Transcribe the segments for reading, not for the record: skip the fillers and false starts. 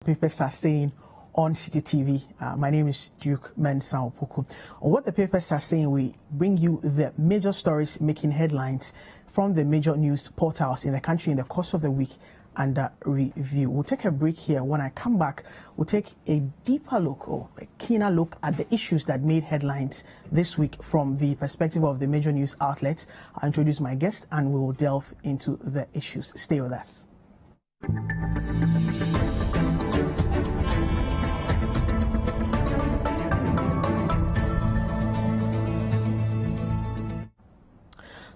Papers are saying on Citi TV. My name is Duke Mensah Opoku. On what the papers are saying, we bring you the major stories making headlines from the major news portals in the country in the course of the week under review. We'll take a break here. When I come back, we'll take a deeper look or a keener look at the issues that made headlines this week from the perspective of the major news outlets. I'll introduce my guest and we will delve into the issues. Stay with us.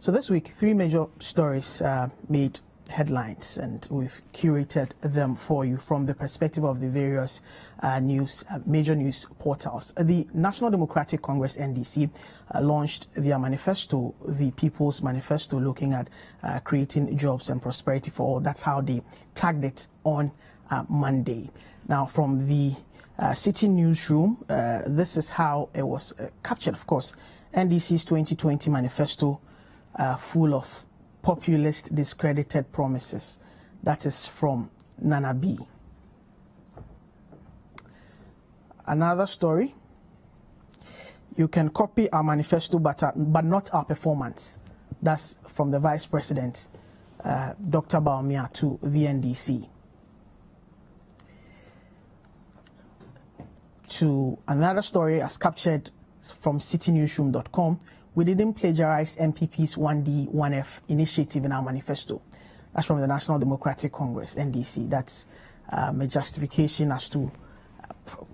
So this week, three major stories made headlines, and we've curated them for you from the perspective of the various major news portals. The National Democratic Congress (NDC) launched their manifesto, the People's Manifesto, looking at creating jobs and prosperity for all. That's how they tagged it on Monday. Now, from the Citi newsroom, this is how it was captured. Of course, NDC's 2020 manifesto. Full of populist discredited promises. That is from Nana B. Another story. You can copy our manifesto but not our performance. That's from the Vice President, Dr. Baumia, to the NDC. To another story as captured from citinewsroom.com. We didn't plagiarize MPP's 1D, 1F initiative in our manifesto. That's from the National Democratic Congress, NDC. That's a justification as to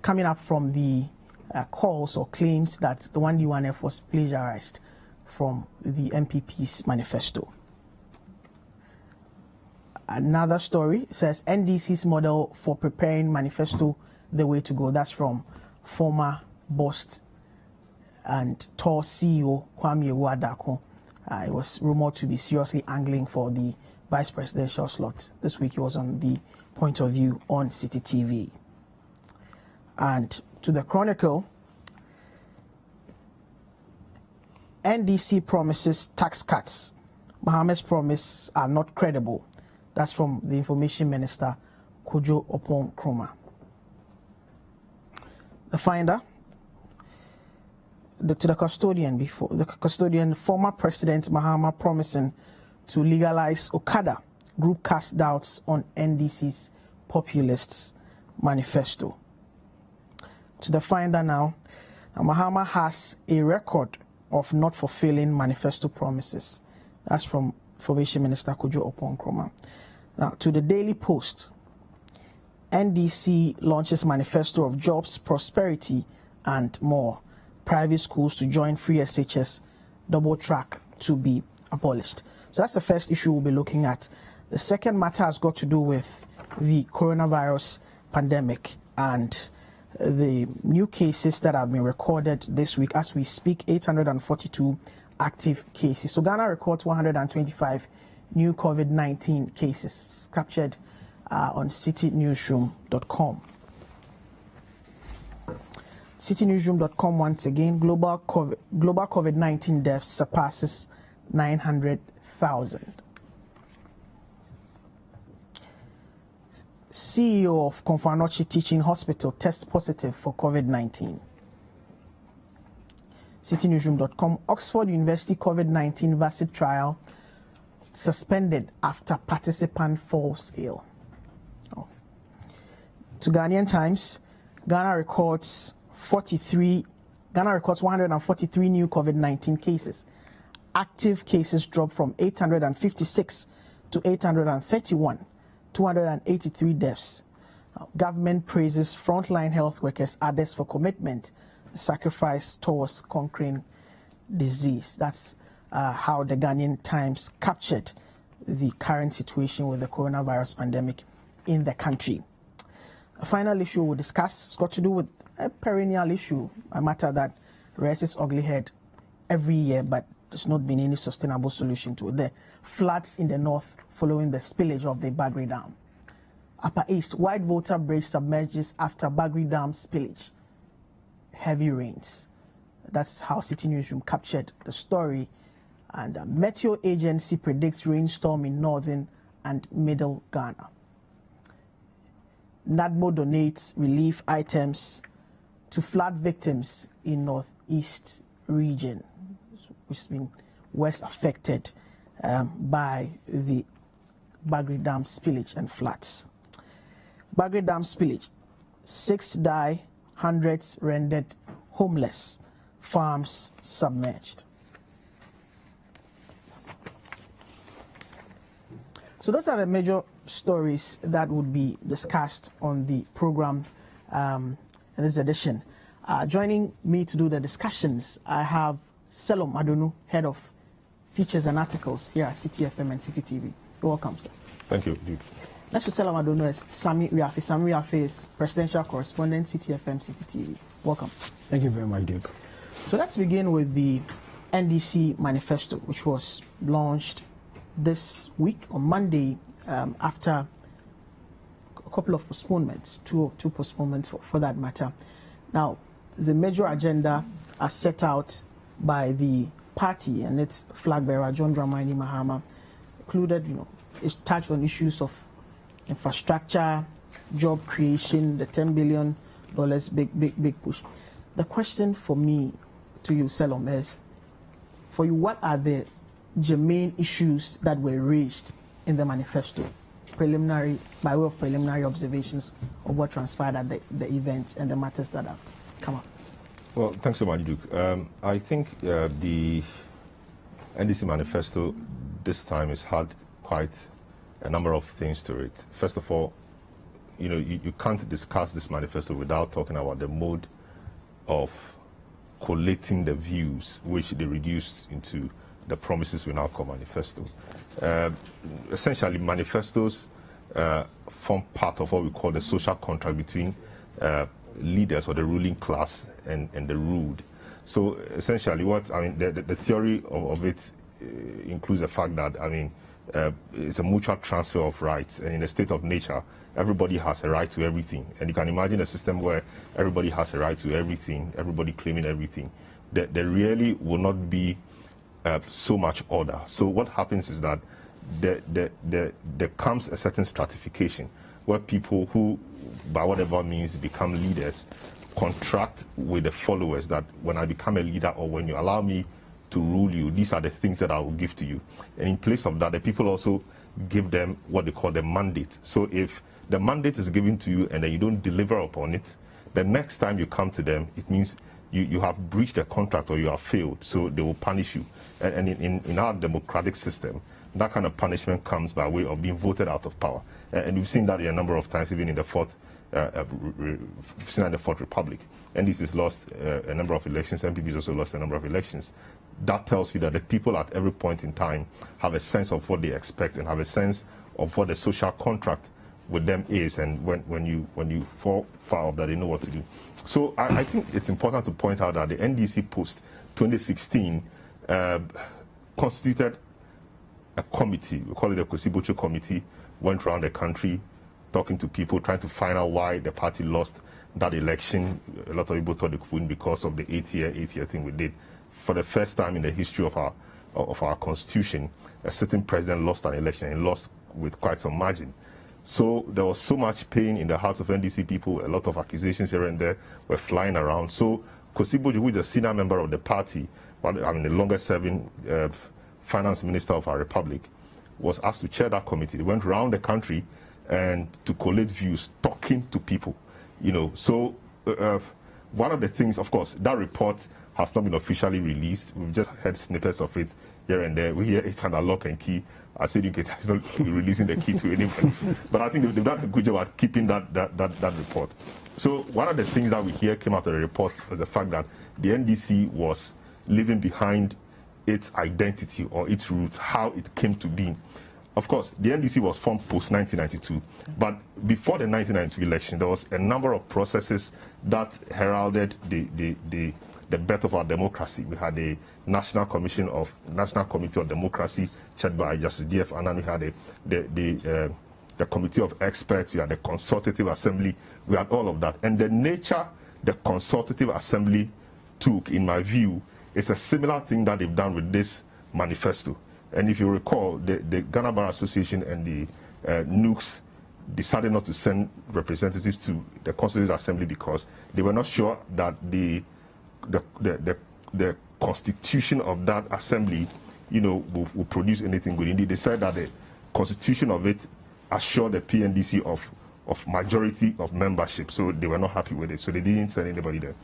coming up from the calls or claims that the 1D, 1F was plagiarized from the MPP's manifesto. Another story says NDC's model for preparing manifesto the way to go. That's from former boss and TOR CEO Kwame Wadako. It was rumored to be seriously angling for the vice presidential slot. This week he was on the point of view on Citi TV. And to the Chronicle, NDC promises tax cuts. Mohammed's promises are not credible. That's from the Information Minister Kojo Opon Kroma. The Finder, to the custodian, former President Mahama promising to legalize Okada. Group cast doubts on NDC's populist manifesto. To the Finder now, Mahama has a record of not fulfilling manifesto promises. That's from Information Minister Kojo Opon Kroma. Now to the Daily Post, NDC launches manifesto of jobs, prosperity, and more. Private schools to join free SHS, double track to be abolished. So that's the first issue we'll be looking at. The second matter has got to do with the coronavirus pandemic and the new cases that have been recorded this week. As we speak, 842 active cases. So Ghana records 125 new COVID-19 cases, captured on citinewsroom.com. Citinewsroom.com once again, global COVID-19 deaths surpasses 900,000. CEO of Konfanochi Teaching Hospital tests positive for COVID-19. Citinewsroom.com, Oxford University COVID-19 vaccine trial suspended after participant falls ill. To Ghanaian Times, Ghana records 143 new COVID-19 cases. Active cases dropped from 856 to 831, 283 deaths. Government praises frontline health workers, others for commitment, sacrifice towards conquering disease. That's how the Ghanaian Times captured the current situation with the coronavirus pandemic in the country. A final issue we'll discuss has got to do with a perennial issue, a matter that rears its ugly head every year, but there's not been any sustainable solution to it. The floods in the north following the spillage of the Bagri Dam. Upper East, wide water bridge submerges after Bagri Dam spillage. Heavy rains. That's how Citi Newsroom captured the story. And Meteo Agency predicts rainstorm in northern and middle Ghana. NADMO donates relief items to flood victims in Northeast region, which has been worst affected by the Bagri Dam spillage and floods. Bagri Dam spillage, 6 die, hundreds rendered homeless, farms submerged. So those are the major stories that would be discussed on the program in this edition. Joining me to do the discussions, I have Selorm Adonoo, Head of Features and Articles here at Citi FM and Citi TV. You're welcome, sir. Thank you, Duke. Next to Selorm Adonoo is Sammi Wiafe. Sammi Wiafe is Presidential Correspondent, Citi FM, Citi TV. Welcome. Thank you very much, Duke. So let's begin with the NDC manifesto, which was launched this week on Monday after a couple of postponements, two postponements for that matter. Now, the major agenda as set out by the party and its flag bearer, John Dramani Mahama, included, it touched on issues of infrastructure, job creation, the $10 billion big push. The question for me to you, Selorm, is, for you, what are the germane issues that were raised in the manifesto, by way of preliminary observations of what transpired at the event and the matters that have come up? Well, thanks so much, Duke. I think the NDC manifesto this time has had quite a number of things to it. First of all, you can't discuss this manifesto without talking about the mode of collating the views, which they reduced into the promises we now call manifesto. Essentially, manifestos form part of what we call the social contract between leaders or the ruling class and the ruled. So essentially, the theory of it includes the fact that, it's a mutual transfer of rights, and in a state of nature, everybody has a right to everything. And you can imagine a system where everybody has a right to everything, everybody claiming everything. There really will not be so much order. So what happens is that there comes a certain stratification where people who, by whatever means, become leaders, contract with the followers that when I become a leader or when you allow me to rule you, these are the things that I will give to you. And in place of that, the people also give them what they call the mandate. So if the mandate is given to you and then you don't deliver upon it, the next time you come to them, it means you have breached the contract or you have failed, so they will punish you. And in our democratic system, that kind of punishment comes by way of being voted out of power. And we've seen that a number of times, even in the Fourth Republic. NDC has lost a number of elections, MPPs also lost a number of elections. That tells you that the people at every point in time have a sense of what they expect and have a sense of what the social contract with them is, and when you fall foul of that, they know what to do. So I think it's important to point out that the NDC post 2016 constituted a committee. We call it a Kosibocho committee. Went around the country talking to people, trying to find out why the party lost that election. A lot of people thought they could win because of the 8-year thing we did. For the first time in the history of our constitution, a certain president lost an election and lost with quite some margin. So there was so much pain in the hearts of NDC people. A lot of accusations here and there were flying around. So Kosibojo, who is a senior member of the party, the longest-serving finance minister of our republic, was asked to chair that committee. They went around the country and to collate views, talking to people. So one of the things, of course, that report has not been officially released. We've just heard snippets of it here and there. We hear it's under lock and key. I said it's not releasing the key to anybody. But I think they've done a good job at keeping that report. So one of the things that we hear came out of the report was the fact that the NDC was leaving behind its identity or its roots, how it came to be. Of course, the NDC was formed post-1992, but before the 1992 election, there was a number of processes that heralded the birth of our democracy. We had the National Committee of Democracy, chaired by Justice D.F. Annan. We had the Committee of Experts. We had the Consultative Assembly. We had all of that. And the nature the Consultative Assembly took, in my view, is a similar thing that they've done with this manifesto. And if you recall, the Ghana Bar Association and the NUCs decided not to send representatives to the Constituent Assembly because they were not sure that the constitution of that assembly, will produce anything good. Indeed, they said that the constitution of it assured the PNDC of majority of membership, so they were not happy with it, so they didn't send anybody there.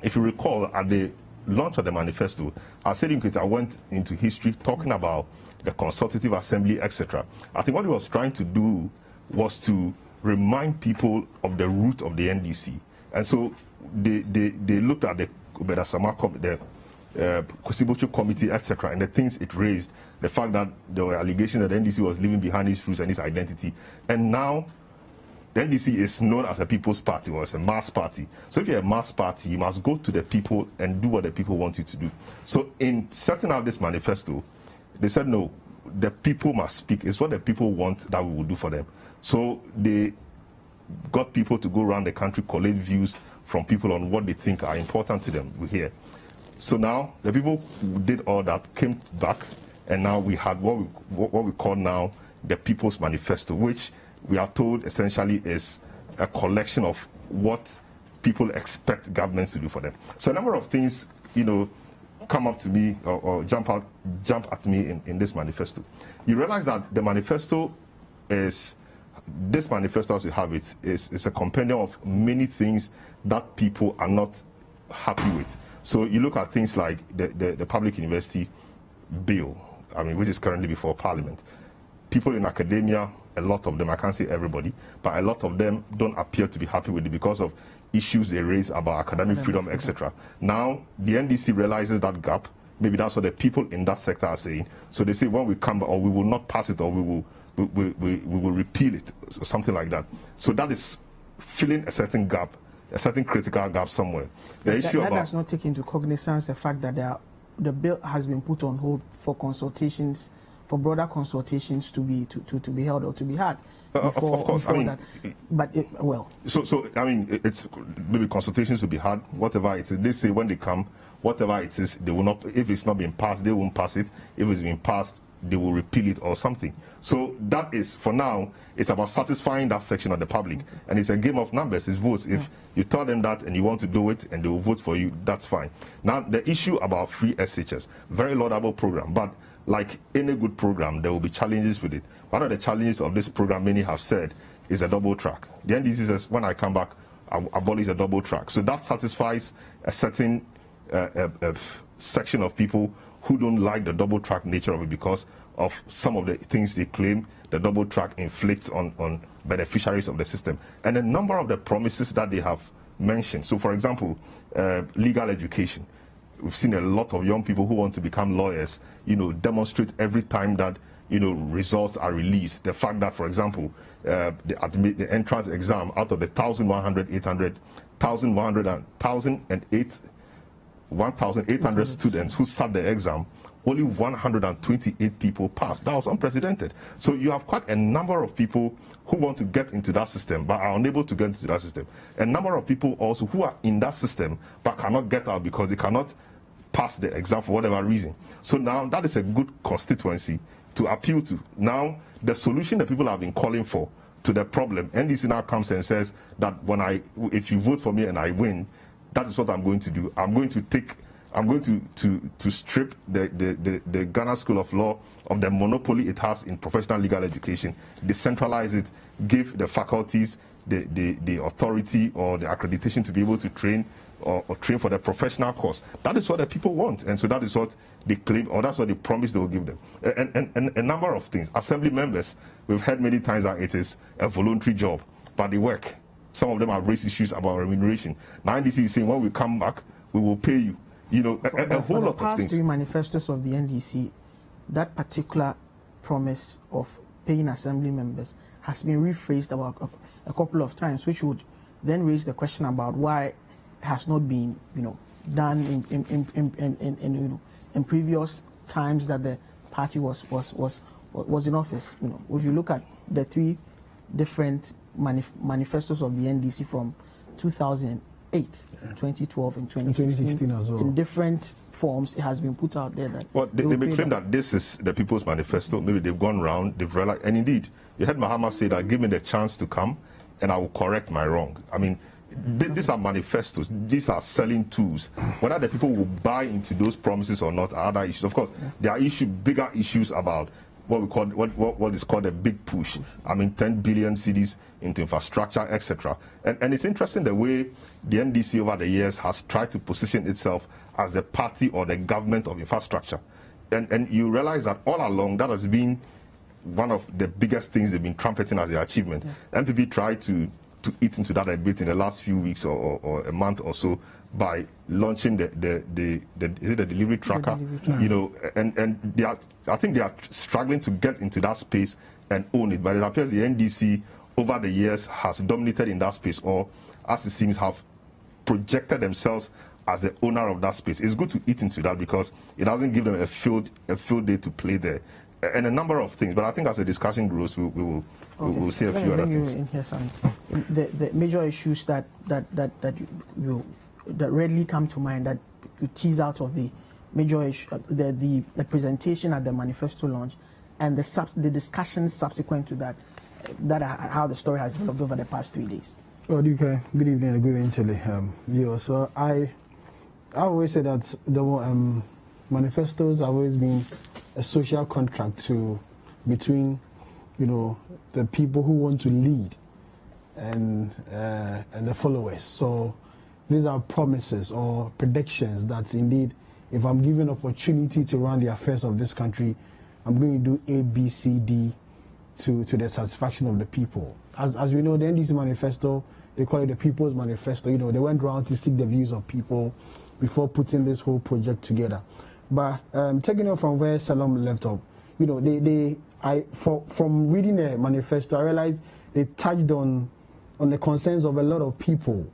If you recall, at the launch of the manifesto, our I went into history talking about the consultative assembly, etc. I think what he was trying to do was to remind people of the root of the NDC. And so they looked at the Kosibocho committee, etc., and the things it raised, the fact that there were allegations that the NDC was leaving behind its roots and its identity. And now the NDC is known as a people's party, or as a mass party. So if you're a mass party, you must go to the people and do what the people want you to do. So in setting out this manifesto, they said, no, the people must speak. It's what the people want that we will do for them. So they got people to go around the country, collect views from people on what they think are important to them. We hear. So now the people who did all that came back, and now we had what we call now the People's Manifesto, which we are told essentially is a collection of what people expect governments to do for them. So a number of things, come up to me or jump at me in this manifesto. You realize that the manifesto is, this manifesto as we have it, is a compendium of many things that people are not happy with. So you look at things like the public university bill, which is currently before Parliament. People in academia, a lot of them, I can't say everybody, but a lot of them don't appear to be happy with it because of issues they raise about academic freedom, etc. Now, the NDC realizes that gap. Maybe that's what the people in that sector are saying. So they say, when we come back, or we will not pass it, or we will repeal it, or something like that. So that is filling a certain gap, a certain critical gap somewhere. The issue that about, does not take into cognizance the fact that the bill has been put on hold for consultations, for broader consultations to be held or to be had. Of course, it's maybe consultations will be had, whatever it is. They say when they come, whatever it is, they will not. If it's not been passed, they won't pass it. If it's been passed, they will repeal it or something. So that is, for now, it's about satisfying that section of the public, and it's a game of numbers. It's votes. If you tell them that and you want to do it, and they will vote for you, that's fine. Now the issue about free SHS, very laudable program, but like any good program, there will be challenges with it. One of the challenges of this program, many have said, is a double track. The NDC says, when I come back, I'll abolish a double track. So that satisfies a certain section of people who don't like the double track nature of it because of some of the things they claim the double track inflicts on beneficiaries of the system. And a number of the promises that they have mentioned. So, for example, legal education. We've seen a lot of young people who want to become lawyers, demonstrate every time that, results are released. The fact that, for example, the entrance exam, out of the 1,800 students who sat the exam, only 128 people passed. That was unprecedented. So you have quite a number of people who want to get into that system but are unable to get into that system. A number of people also who are in that system but cannot get out because they cannot pass the exam for whatever reason. So now that is a good constituency to appeal to. Now the solution that people have been calling for to the problem, NDC now comes and says that if you vote for me and I win, that is what I'm going to do. I'm going to strip the Ghana School of Law of the monopoly it has in professional legal education, decentralize it, give the faculties the authority or the accreditation to be able to train or train for the professional course. That is what the people want, and so that is what they claim, or that's what they promise they will give them. And a number of things. Assembly members, we've heard many times that it is a voluntary job, but they work. Some of them have raised issues about remuneration. Now NDC is saying, when we come back, we will pay you. A whole lot of things. For the past three manifestos of the NDC, that particular promise of paying assembly members has been rephrased about a couple of times, which would then raise the question about why it has not been, done in previous times that the party was in office. If you look at the three different manifestos of the NDC from 2000, 2012 and 2016 as well. In different forms. It has been put out there that well, they may claim that this is the People's Manifesto. Maybe they've gone round, they've realized, and indeed, you heard Mahama say that give me the chance to come and I will correct my wrong. I mean, these are manifestos, these are selling tools. Whether the people will buy into those promises or not are other issues. Of course, there are bigger issues about what is called a big push. I mean, 10 billion cedis into infrastructure, etc. And it's interesting the way the NDC over the years has tried to position itself as the party or the government of infrastructure. And you realize that all along that has been one of the biggest things they've been trumpeting as their achievement. MPP tried to eat into that a bit in the last few weeks or a month or so by launching the delivery tracker, you know, and I think they are struggling to get into that space and own it. But it appears the NDC over the years has dominated in that space, or as it seems have projected themselves as the owner of that space. It's good to eat into that because it doesn't give them a field day to play there, and a number of things. But I think as the discussion grows, we will see a few other things. In here, Sammi. The major issues that readily come to mind that you tease out of the major issue, the presentation at the manifesto launch, and the discussions subsequent to that, how the story has developed over the past 3 days. Well, Duke, good evening and good evening, so I always say that the manifestos have always been a social contract between, you know, the people who want to lead and the followers. So these are promises or predictions that indeed, if I'm given opportunity to run the affairs of this country, I'm going to do A, B, C, D to the satisfaction of the people. As we know, the NDC manifesto, they call it the People's Manifesto. You know, they went around to seek the views of people before putting this whole project together. But taking it from where Selorm left off, you know, from reading the manifesto, I realized they touched on the concerns of a lot of people.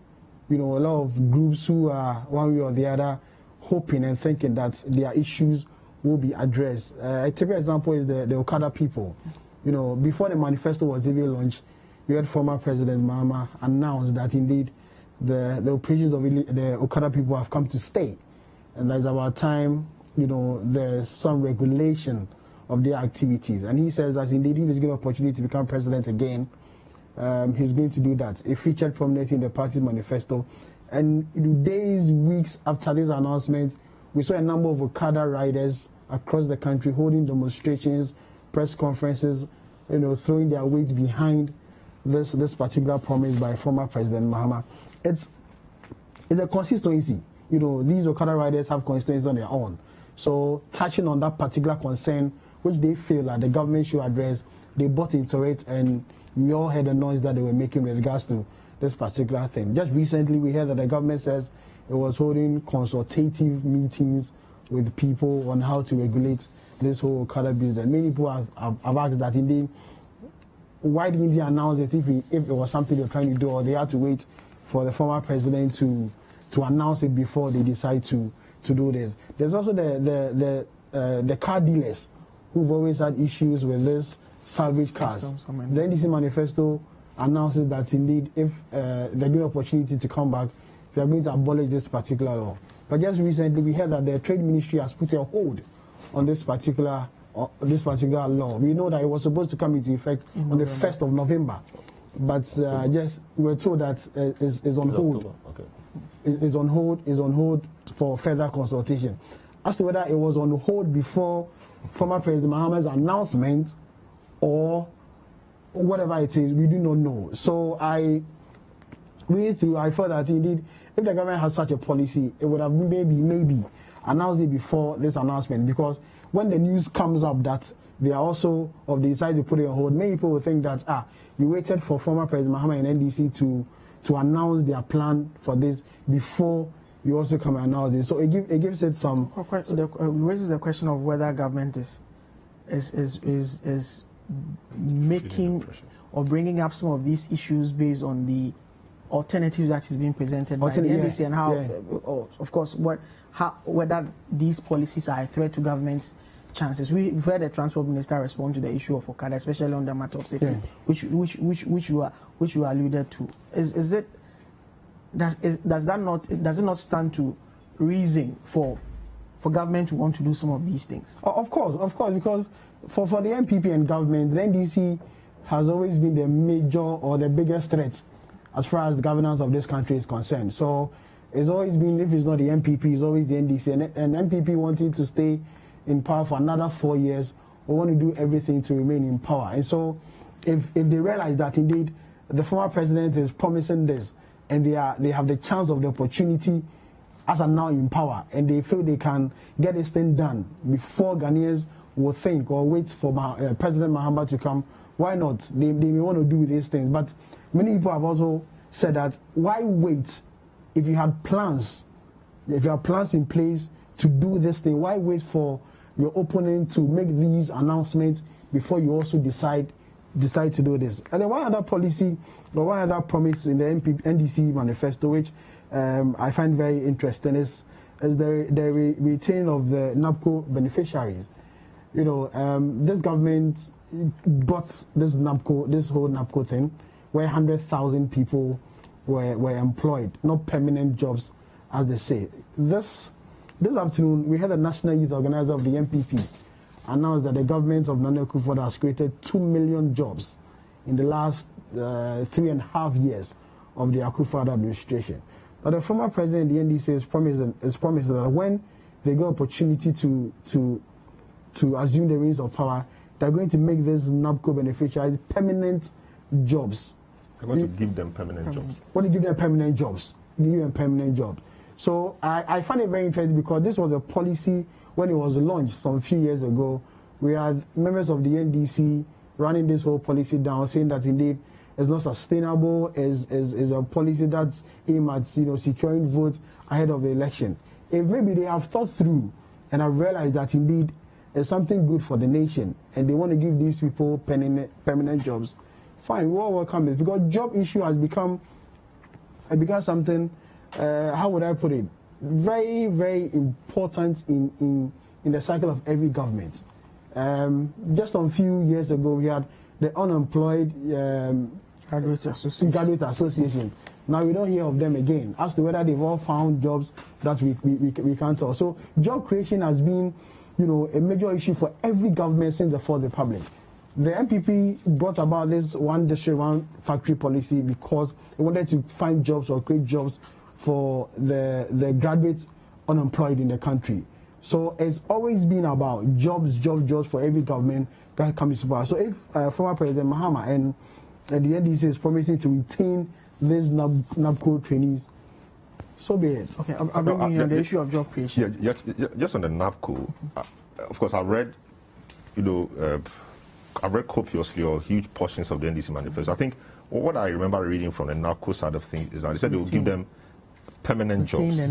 You know, a lot of groups who are one way or the other hoping and thinking that their issues will be addressed. A typical example is the Okada people. You know, before the manifesto was even launched, we had former President Mahama announce that indeed the operations of the Okada people have come to stay. And there's about time, you know, there's some regulation of their activities. And he says that indeed, if he's given an opportunity to become president again, he's going to do that. It featured prominently in the party's manifesto. And days, weeks after this announcement, we saw a number of Okada riders across the country holding demonstrations, press conferences, you know, throwing their weight behind this particular promise by former President Mahama. It's a consistency. You know, these Okada riders have constituencies on their own. So touching on that particular concern, which they feel that the government should address, they bought into it, and we all heard the noise that they were making with regards to this particular thing. Just recently, we heard that the government says it was holding consultative meetings with people on how to regulate this whole Okada business. Many people have asked that indeed, why didn't he announce it if it was something they were trying to do, or they had to wait for the former president to announce it before they decide to do this. There's also the car dealers who've always had issues with this salvage cars. The NDC manifesto announces that indeed, if they're given opportunity to come back, they're going to abolish this particular law. But just recently, we heard that the Trade Ministry has put a hold on this particular law. We know that it was supposed to come into effect on the 1st of November, but just we're told that is on hold. Okay. Is on hold for further consultation. As to whether it was on hold before former President Mahama's announcement or whatever it is, we do not know. So I thought that indeed, if the government has such a policy, it would have maybe announced it before this announcement, because when the news comes up that they are also of the decide to put it on hold, many people will think that you waited for former President Mahama and NDC to announce their plan for this before you also come and announce this. So it gives it some. Raises the question of whether government is making or bringing up some of these issues based on the alternatives that is being presented by the NDC, and how, of course, whether these policies are a threat to government's chances. We've heard the transport minister respond to the issue of Okada, especially on the matter of safety, which you alluded to. Is it does it not stand to reason for government to want to do some of these things? Of course, because for the MPP and government, the NDC has always been the major or the biggest threat as far as the governance of this country is concerned. So it's always been, if it's not the MPP, it's always the NDC. And MPP wanting to stay in power for another 4 years, or want to do everything to remain in power. And so if they realize that indeed the former president is promising this, and they have the chance of the opportunity as are now in power, and they feel they can get this thing done before Ghanaians will think or wait for President Mahama to come, why not? They may want to do these things. But many people have also said that, why wait if you had plans? If you have plans in place to do this thing, why wait for your opponent to make these announcements before you also decide to do this? And then one other policy or one other promise in the NDC manifesto, which I find very interesting, is the retain of the NABCO beneficiaries. You know, this government brought this whole NABCO thing, where 100,000 people were employed, not permanent jobs, as they say. This afternoon, we had a national youth organizer of the MPP announced that the government of Nana Akufo-Addo has created 2 million jobs in the last 3.5 years of the Akufo-Addo administration. But the former president of the NDC has promised that when they get opportunity to assume the reins of power, they're going to make these NABCO beneficiaries permanent jobs. They're going to give them permanent jobs. Want to give them permanent jobs. Give them permanent jobs. So I find it very interesting because this was a policy when it was launched some few years ago. We had members of the NDC running this whole policy down, saying that indeed it's not sustainable, is a policy that's aimed at securing votes ahead of the election. If maybe they have thought through and have realized that indeed it's something good for the nation and they want to give these people permanent jobs, fine, we all welcome it, because job issue has become something, how would I put it, very, very important in the cycle of every government. Just a few years ago, we had the unemployed Graduate Association. Now we don't hear of them again. As to whether they've all found jobs, that we can't tell. So job creation has been, a major issue for every government since the Fourth Republic. The MPP brought about this one district, one factory policy because they wanted to find jobs or create jobs for the graduates unemployed in the country. So it's always been about jobs for every government that comes to power. So if former President Mahama and the NDC is promising to retain these NABCO trainees, so be it. Okay, I'll bring you on the issue of job creation. Yeah, just on the NABCO, of course, I read, I've read copiously or huge portions of the NDC manifesto. I think what I remember reading from the NABCO side of things is that they said they will give them permanent jobs. They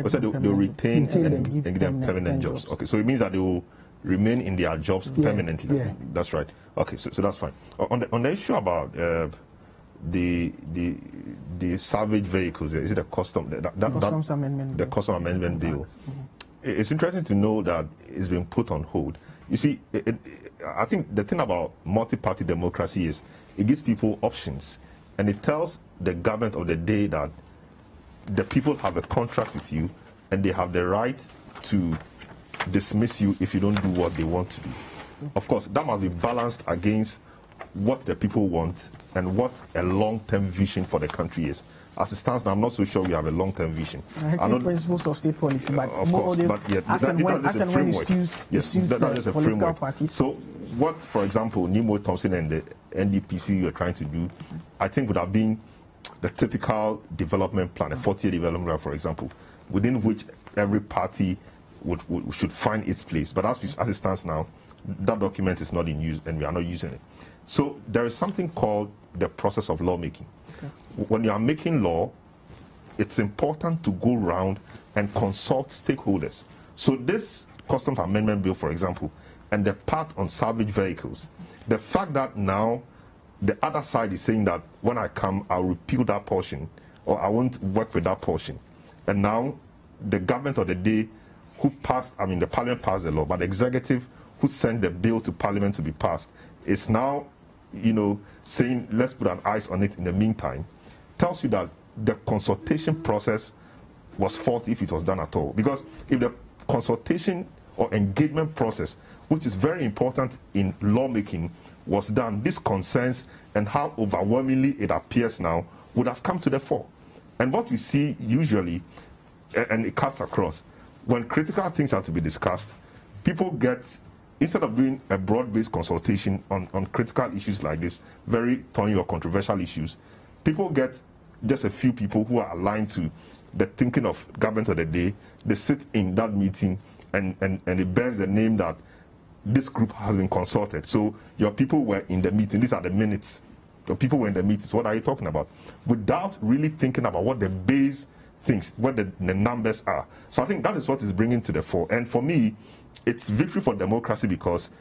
said they'll retain and give them permanent jobs. Okay, so it means that they will remain in their jobs permanently. Yeah. That's right. Okay, so that's fine. On the issue about the salvage vehicles, is it the Customs Amendment Bill? It's interesting to know that it's been put on hold. You see, I think the thing about multi-party democracy is it gives people options, and it tells the government of the day that the people have a contract with you and they have the right to dismiss you if you don't do what they want to do. Of course, that must be balanced against what the people want and what a long-term vision for the country is. As it stands now, I'm not so sure we have a long-term vision. I think principles of state policy, but of course, but yeah, as and when it suits the political parties. So what, for example, Nimo Thompson and the NDPC were trying to do, I think would have been the typical development plan, a 40-year development plan, for example, within which every party should find its place. But as it stands now, that document is not in use and we are not using it. So there is something called the process of lawmaking. Okay. When you are making law, it's important to go around and consult stakeholders. So this Customs Amendment Bill, for example, and the part on salvage vehicles, the fact that now the other side is saying that when I come, I'll repeal that portion, or I won't work with that portion. And now the government of the day the parliament passed the law, but the executive who sent the bill to parliament to be passed is now, saying let's put an ice on it in the meantime, tells you that the consultation process was faulty if it was done at all. Because if the consultation or engagement process, which is very important in lawmaking, was done, these concerns and how overwhelmingly it appears now would have come to the fore. And what we see usually, and it cuts across, when critical things are to be discussed, people get, instead of doing a broad-based consultation on critical issues like this, very thorny or controversial issues, people get just a few people who are aligned to the thinking of government of the day. They sit in that meeting and it bears the name that this group has been consulted. So your people were in the meeting. These are the minutes. Your people were in the meetings. What are you talking about? Without really thinking about what the base things, what the numbers are. So I think that is what is bringing to the fore. And for me, it's victory for democracy because,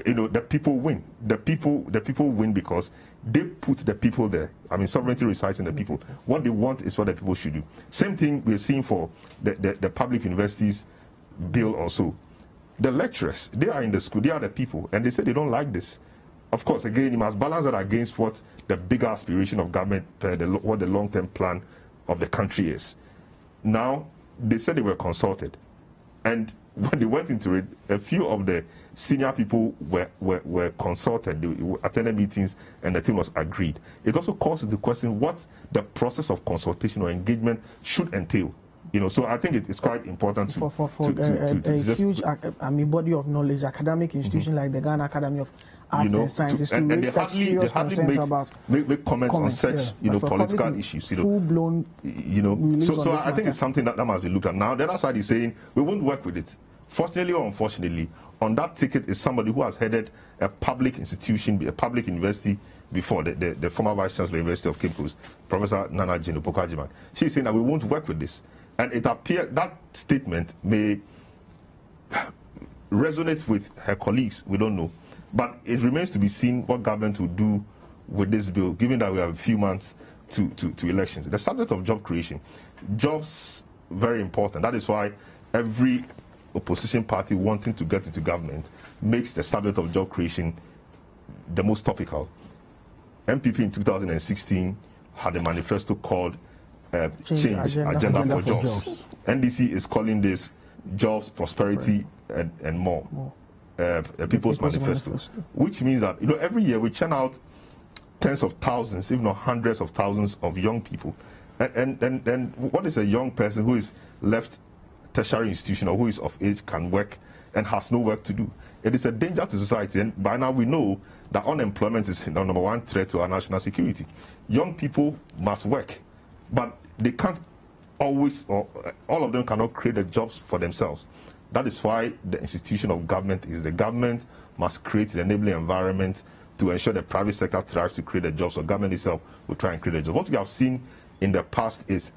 you know, the people win. The people win because they put the people there. I mean, sovereignty resides in the people. What they want is what the people should do. Same thing we're seeing for the public universities bill also. The lecturers, they are in the school, they are the people, and they say they don't like this. Of course, again, you must balance that against what the bigger aspiration of government, what the long-term plan of the country is. Now, they said they were consulted. And when they went into it, a few of the senior people were consulted, they attended meetings, and the thing was agreed. It also calls into question what the process of consultation or engagement should entail. You know, so I think it's quite important to a huge, I mean, body of knowledge, academic institution like the Ghana Academy of Arts and Sciences to raise such serious concerns about make comments on such, you know, political issues. You know, full-blown, you know. So I think it's something that must be looked at. Now, the other side is saying we won't work with it. Fortunately or unfortunately, on that ticket is somebody who has headed a public institution, a public university before, the former Vice Chancellor of the University of Cape Coast, Professor Nana Jane Opoku. She's saying that we won't work with this. And it appears that statement may resonate with her colleagues, we don't know. But it remains to be seen what government will do with this bill, given that we have a few months to elections. The subject of job creation. Jobs, very important. That is why every opposition party wanting to get into government makes the subject of job creation the most topical. MPP in 2016 had a manifesto called Change Agenda for Jobs. NDC is calling this Jobs, Prosperity, and More. People's Manifesto. Which means that, you know, every year we churn out tens of thousands, if not hundreds of thousands of young people. And what is a young person who is left tertiary institution or who is of age can work and has no work to do? It is a danger to society, and by now we know that unemployment is the number one threat to our national security. Young people must work, but they can't always, or all of them cannot create the jobs for themselves. That is why the institution of government is the government must create the enabling environment to ensure the private sector thrives to create the jobs, so government itself will try and create the jobs. What we have seen in the past is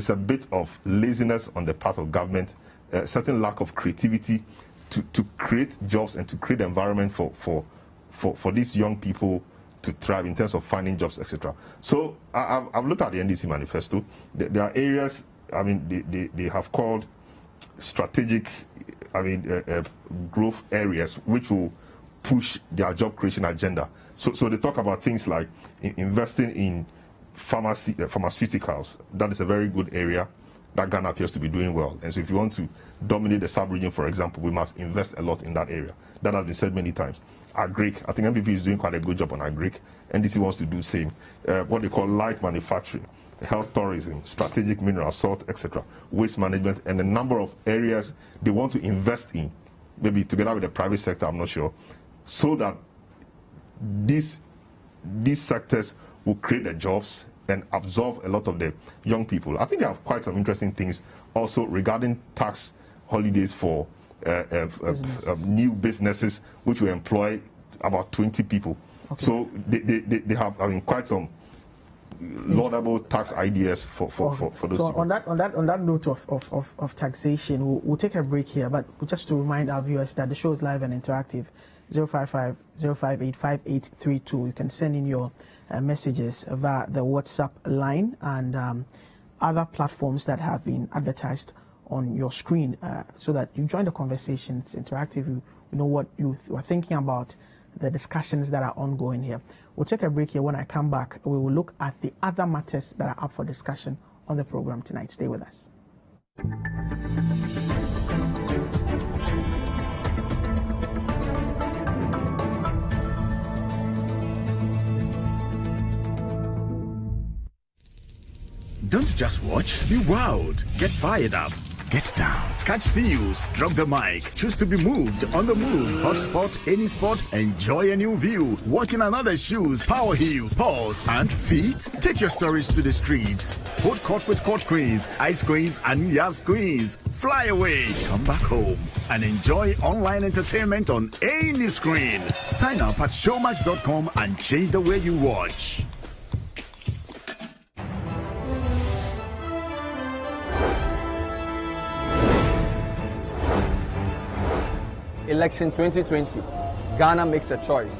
a bit of laziness on the part of government, a certain lack of creativity to create jobs and to create the environment for these young people to thrive in terms of finding jobs, etc. So I've looked at the NDC manifesto. There are areas, I mean, they have called strategic, growth areas which will push their job creation agenda. So they talk about things like investing in pharmaceuticals. That is a very good area that Ghana appears to be doing well. And so if you want to dominate the sub-region, for example, we must invest a lot in that area. That has been said many times. Agric, I think MPP is doing quite a good job on agric. NDC wants to do the same. What they call light manufacturing, health tourism, strategic mineral, salt, etc., waste management, and a number of areas they want to invest in, maybe together with the private sector, I'm not sure, so that these sectors will create the jobs and absorb a lot of the young people. I think they have quite some interesting things also regarding tax holidays for new businesses, which will employ about 20 people. Okay. So they have quite some laudable tax ideas for those. So on that note of taxation, we'll take a break here, but just to remind our viewers that the show is live and interactive. 055-058-5832. You can send in your messages via the WhatsApp line and other platforms that have been advertised on your screen, so that you join the conversation. It's interactive. You know what you are thinking about the discussions that are ongoing here. We'll take a break here. When I come back, we will look at the other matters that are up for discussion on the program tonight. Stay with us. Don't just watch, be wowed. Get fired up. Get down. Catch feels. Drop the mic. Choose to be moved. On the move. Hot spot, any spot. Enjoy a new view. Walk in another shoes. Power heels. Paws and feet. Take your stories to the streets. Hold court with court queens. Ice queens and Yas queens. Fly away. Come back home. And enjoy online entertainment on any screen. Sign up at showmax.com and change the way you watch. Election 2020, Ghana makes a choice.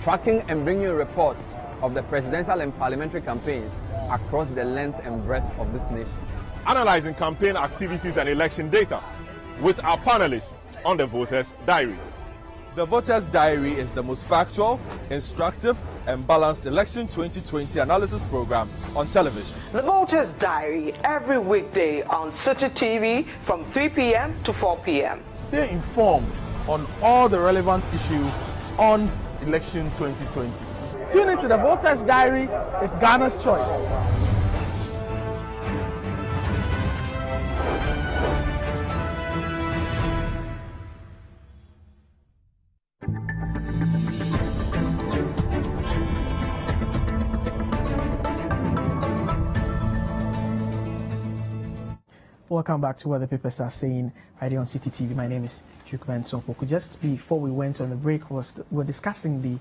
Tracking and bringing you reports of the presidential and parliamentary campaigns across the length and breadth of this nation. Analyzing campaign activities and election data with our panelists on the Voters' Diary. The Voters' Diary is the most factual, instructive, and balanced election 2020 analysis program on television. The Voters' Diary every weekday on Citi TV from 3 p.m. to 4 p.m. Stay informed on all the relevant issues on election 2020. Tune into the Voters' Diary. It's Ghana's choice. Welcome back to what the papers are saying right here on Citi TV. My name is Duke Mensah Opoku. Just before we went on the break, we're discussing the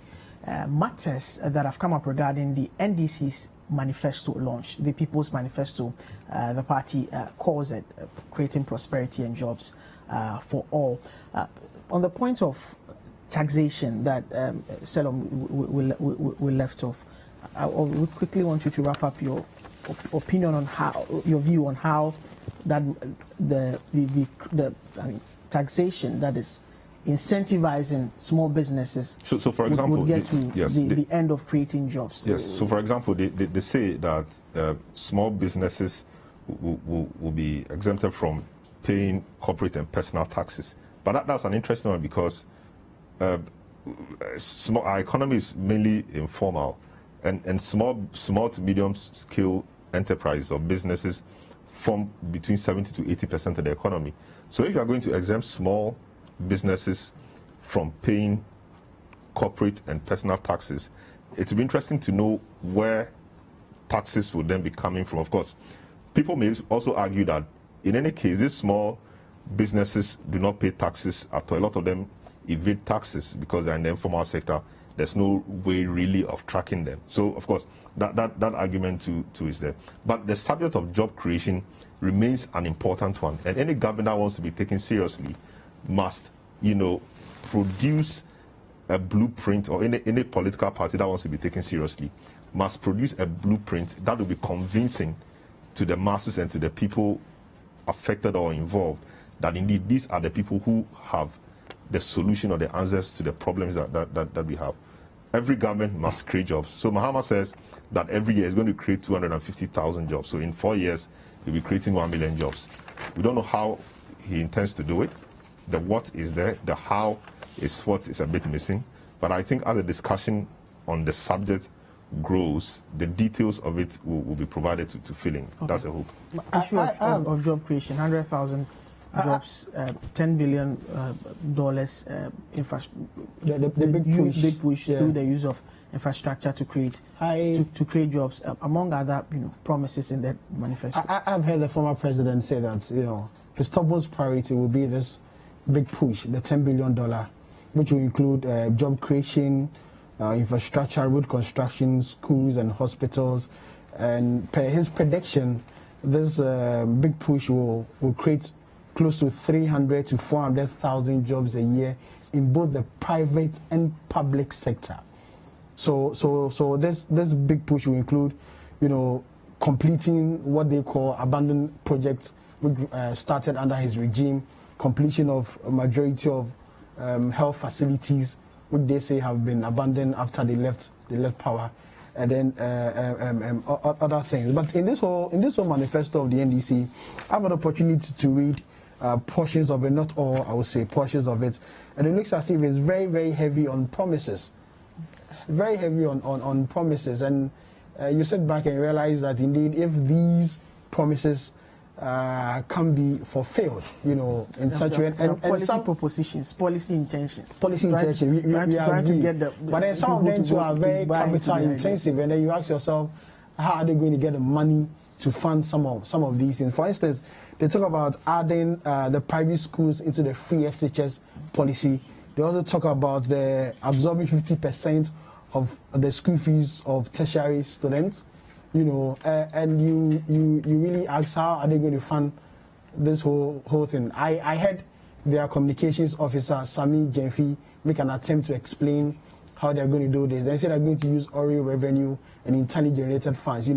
matters that have come up regarding the NDC's manifesto launch, the People's Manifesto. The party calls it creating prosperity and jobs for all. On the point of taxation that Selorm we left off, I would quickly want you to wrap up your opinion on how, your view on how that the taxation that is incentivizing small businesses so for example, would get to the end of creating jobs. Yes, so for example, they say that small businesses will be exempted from paying corporate and personal taxes. But that's an interesting one because our economy is mainly informal, and small to medium scale enterprises or businesses form between 70 to 80% of the economy. So if you are going to exempt small businesses from paying corporate and personal taxes, it will be interesting to know where taxes will then be coming from. Of course, people may also argue that in any case, these small businesses do not pay taxes at all. A lot of them evade taxes because they're in the informal sector. There's no way really of tracking them. So, of course, that argument too is there. But the subject of job creation remains an important one. And any government that wants to be taken seriously must, produce a blueprint, or any political party that wants to be taken seriously must produce a blueprint that will be convincing to the masses and to the people affected or involved that indeed these are the people who have the solution or the answers to the problems that we have. Every government must create jobs. So Mahama says that every year is going to create 250,000 jobs. So in 4 years, he'll be creating 1 million jobs. We don't know how he intends to do it. The what is there, the how is what is a bit missing. But I think as the discussion on the subject grows, the details of it will be provided to filling. Okay. That's a hope. Issue of job creation, 100,000 jobs, $10 billion big push through the use of infrastructure to create jobs, among other promises in that manifesto. I've heard the former president say that his topmost priority will be this big push, the $10 billion, which will include job creation, infrastructure, road construction, schools and hospitals. And per his prediction, this big push will create close to 300 to 400,000 jobs a year in both the private and public sector. So this big push will include, completing what they call abandoned projects, which started under his regime, completion of a majority of health facilities, which they say have been abandoned after they left power, and then other things. But in this whole manifesto of the NDC, I have an opportunity to read portions of it, not all, I would say portions of it, and it looks as if it's very, very heavy on promises, very heavy on promises. And you sit back and realize that indeed, if these promises can be fulfilled, in such a way, and policy some propositions, policy intentions, we trying to get the but then some of them too are very capital intensive, and then you ask yourself, how are they going to get the money to fund some of these things? For instance, they talk about adding the private schools into the free SHS policy. They also talk about the absorbing 50% of the school fees of tertiary students. And you really ask, how are they going to fund this whole thing? I heard their communications officer, Sammi make an attempt to explain how they're going to do this. They said they're going to use Oreo revenue and internally generated funds,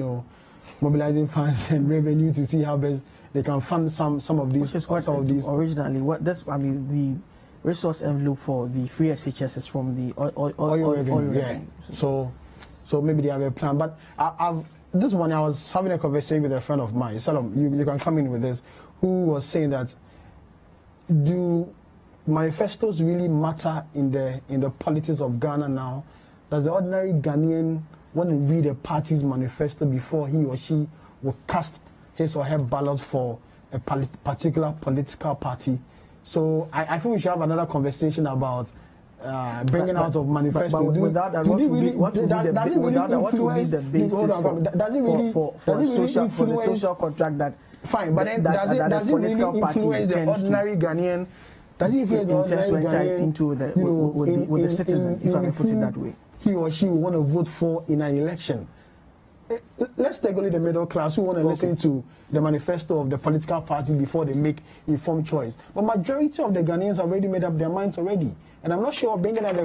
mobilizing funds and revenue to see how best they can fund some of these. Originally, the resource envelope for the free SHS is from the oil revenue. Yeah. So maybe they have a plan. But this morning I was having a conversation with a friend of mine, Selorm, you can come in with this, who was saying that, do manifestos really matter in the politics of Ghana now? Does the ordinary Ghanaian want to read a party's manifesto before he or she will cast his or her ballot for a particular political party? So I think we should have another conversation about bringing out of manifesto. But without that, what would be the basis for the social contract that? Fine, but then does it really influence the ordinary Ghanaian? Does it influence the ordinary Ghanaian with the citizen, if I may put it that way? He or she will want to vote for in an election. Let's take only the middle class who want to listen to the manifesto of the political party before they make informed choice. But majority of the Ghanaians have already made up their minds already. And I'm not sure bringing out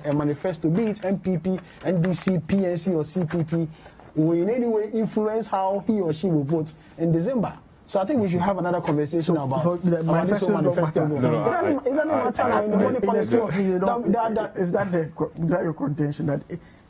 a manifesto, be it MPP, NDC, PNC or CPP, will in any way influence how he or she will vote in December. So I think we should have another conversation about the manifesto. Is that your contention that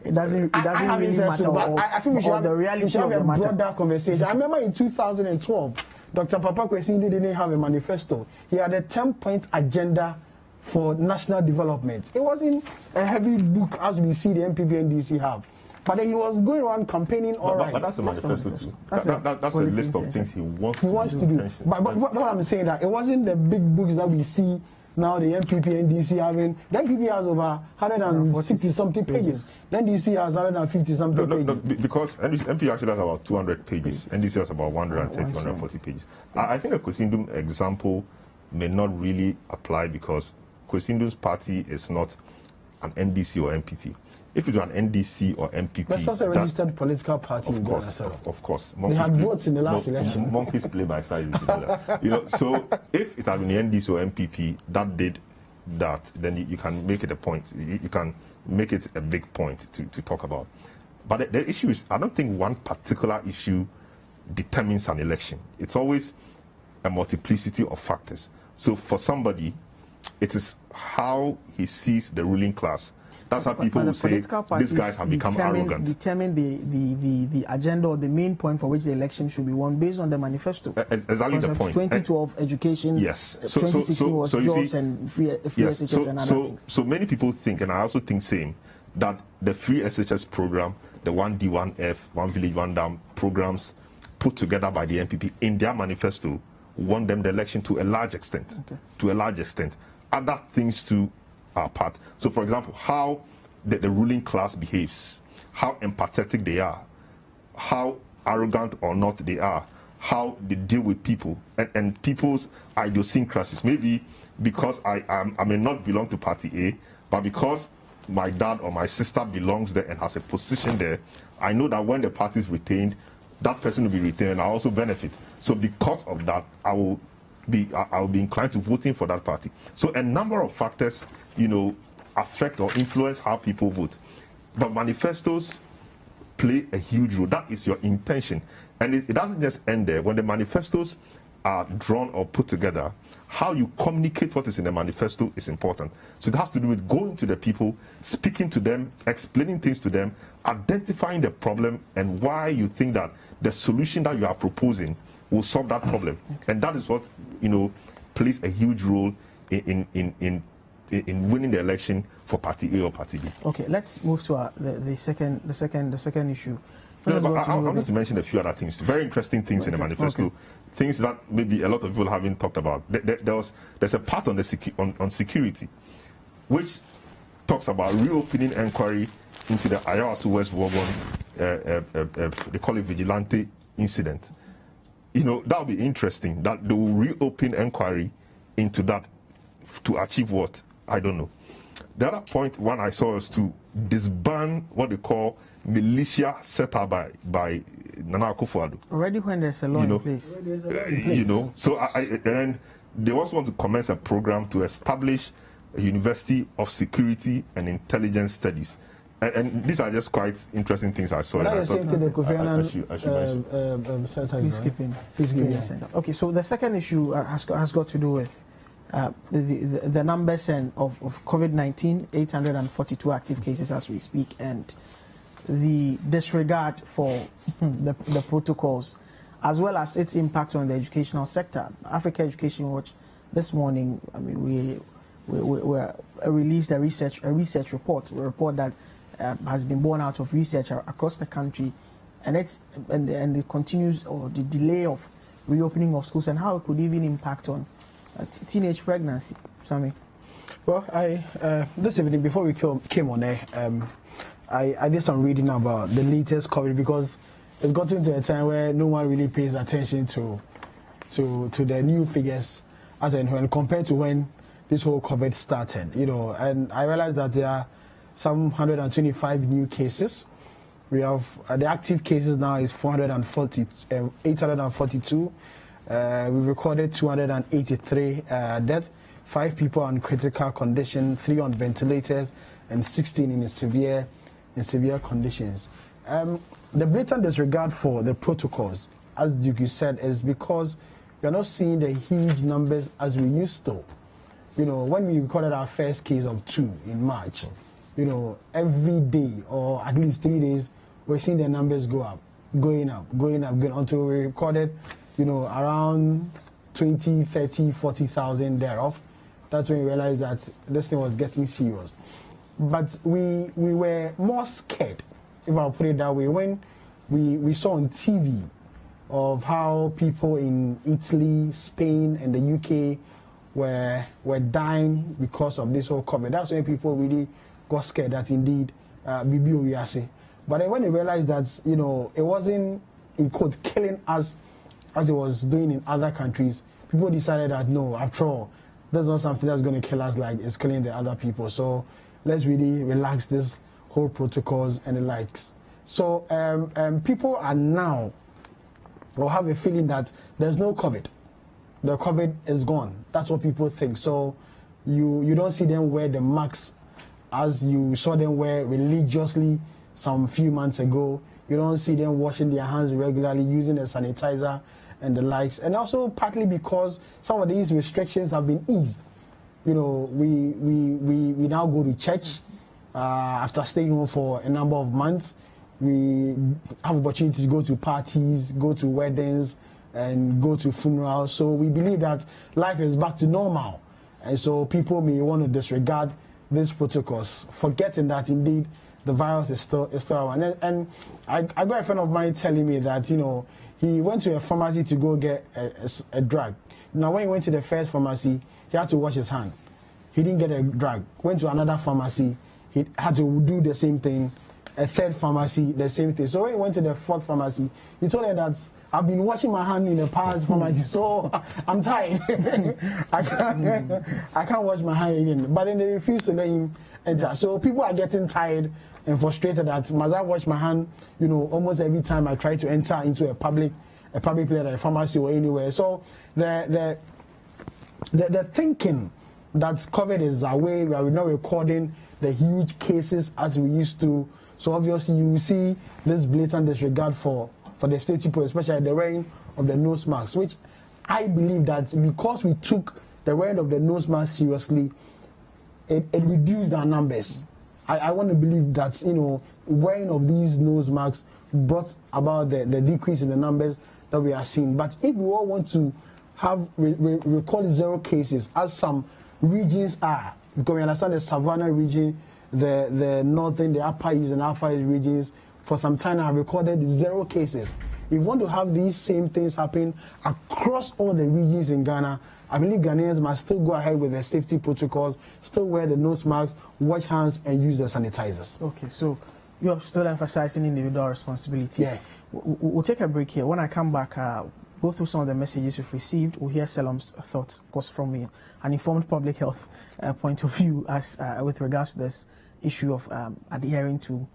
it doesn't really matter? I think we should have the reality of the matter. Broader conversation. I remember in 2012, Dr. Opoku didn't have a manifesto. He had a 10-point agenda for national development. It wasn't a heavy book as we see the MPP and DC have. But then he was going around campaigning, But that's a manifesto too. That's a list of things he wants to do. But what I'm saying that it wasn't the big books that we see now, the MPP and DC having. The MPP has over 160-something pages. Then DC has 150-something pages. No, because MP actually has about 200 pages. NDC has about 130, 140 pages. I think a Kwesindum example may not really apply because Kwesindum's party is not an NDC or MPP. If it's an NDC or MPP, that's also a registered political party. Of course. They had votes in the last election. Monkeys play by sides. So if it had been the NDC or MPP that did that, then you can make it a point. You can make it a big point to talk about. But the issue is, I don't think one particular issue determines an election. It's always a multiplicity of factors. So for somebody, it is how he sees the ruling class. That's how people will say these guys have become arrogant. Determine the agenda or the main point for which the election should be won based on the manifesto. Exactly the point. 2012 education. Yes. 2016 was jobs and free SHS and other things. So many people think, and I also think same, that the free SHS program, the 1D, 1F, One Village, One Dam programs put together by the MPP in their manifesto won them the election to a large extent. Okay. To a large extent. Other things too are part. So, for example, how the ruling class behaves, how empathetic they are, how arrogant or not they are, how they deal with people, and people's idiosyncrasies. Maybe because I may not belong to Party A, but because my dad or my sister belongs there and has a position there, I know that when the party is retained, that person will be retained and I also benefit. So because of that, I will be inclined to voting for that party. So a number of factors, affect or influence how people vote. But manifestos play a huge role. That is your intention. And it doesn't just end there. When the manifestos are drawn or put together, how you communicate what is in the manifesto is important. So it has to do with going to the people, speaking to them, explaining things to them, identifying the problem and why you think that the solution that you are proposing will solve that problem. Okay. And that is what, plays a huge role in winning the election for Party A or Party B. Okay, let's move to the second issue. I wanted to mention a few other things, very interesting things in the manifesto. Okay. Things that maybe a lot of people haven't talked about. There's a part on on security, which talks about reopening inquiry into the Ayawaso West Wagon, they call it vigilante incident. That would be interesting. That they will reopen inquiry into that to achieve what? I don't know. The other point one I saw is to disband what they call militia set up by Nana Akufo-Addo. Already when there's a law in place. So and they also want to commence a program to establish a University of Security and Intelligence Studies. And these are just quite interesting things I saw. That's the same thing the Kofi Annan peacekeeping. Okay, so the second issue has got to do with the numbers of COVID-19, 842 active cases as we speak, and the disregard for the protocols, as well as its impact on the educational sector. Africa Education Watch this morning, we released a research report, that has been born out of research across the country, and it continues, or the delay of reopening of schools and how it could even impact on teenage pregnancy. Sammi. Well, this evening before we came on air, I did some reading about the latest COVID, because it's gotten to a time where no one really pays attention to the new figures as and when compared to when this whole COVID started. And I realized that there are some 125 new cases. We have the active cases now is 842. We recorded 283 deaths, 5 people on critical condition, 3 on ventilators, and 16 in severe conditions. The blatant disregard for the protocols, as Duke said, is because we are not seeing the huge numbers as we used to. When we recorded our first case of 2 in March, every day or at least 3 days, we're seeing the numbers going up until we recorded, around 20, 30, 40,000 thereof. That's when we realized that this thing was getting serious. But we were more scared, if I'll put it that way, when we saw on TV of how people in Italy, Spain, and the UK were dying because of this whole COVID. That's when people really got scared that indeed Wiafe. But then when they realized that it wasn't, in quote, killing us as it was doing in other countries, people decided that no, after all, that's not something that's going to kill us like it's killing the other people. So let's really relax this whole protocols and the likes. So people are now, or have a feeling that there's no COVID. The COVID is gone. That's what people think. So you don't see them wear the masks as you saw them wear religiously some few months ago. You don't see them washing their hands regularly, using a sanitizer and the likes. And also partly because some of these restrictions have been eased. We now go to church after staying home for a number of months. We have opportunity to go to parties, go to weddings, and go to funerals. So we believe that life is back to normal. And so people may want to disregard these protocols, forgetting that indeed the virus is still around. And I got a friend of mine telling me that, he went to a pharmacy to go get a drug. Now, when he went to the first pharmacy, he had to wash his hand. He didn't get a drug. Went to another pharmacy, he had to do the same thing. A third pharmacy, the same thing. So when he went to the fourth pharmacy, he told her that I've been washing my hand in the past pharmacy, so I'm tired. I can't wash my hand again. But then they refuse to let him enter. So people are getting tired and frustrated that must I wash my hand, almost every time I try to enter into a public place, like a pharmacy or anywhere. So the thinking that COVID is away, we are not recording the huge cases as we used to. So obviously you see this blatant disregard for the state people, especially the wearing of the nose masks, which I believe that because we took the wearing of the nose mask seriously, it reduced our numbers. I want to believe that, you know, wearing of these nose masks brought about the decrease in the numbers that we are seeing. But if we all want to have record 0 cases, as some regions are, because we understand the Savannah region, the northern, the upper east and upper east regions, for some time have recorded 0 cases. If we want to have these same things happen across all the regions in Ghana, I believe Ghanaians must still go ahead with their safety protocols, still wear the nose masks, wash hands, and use the sanitizers. Okay, so you're still emphasizing individual responsibility. Yeah. We'll take a break here. When I come back, go through some of the messages we've received. We'll hear Selorm's thoughts, of course, from an informed public health point of view as with regards to this issue of adhering to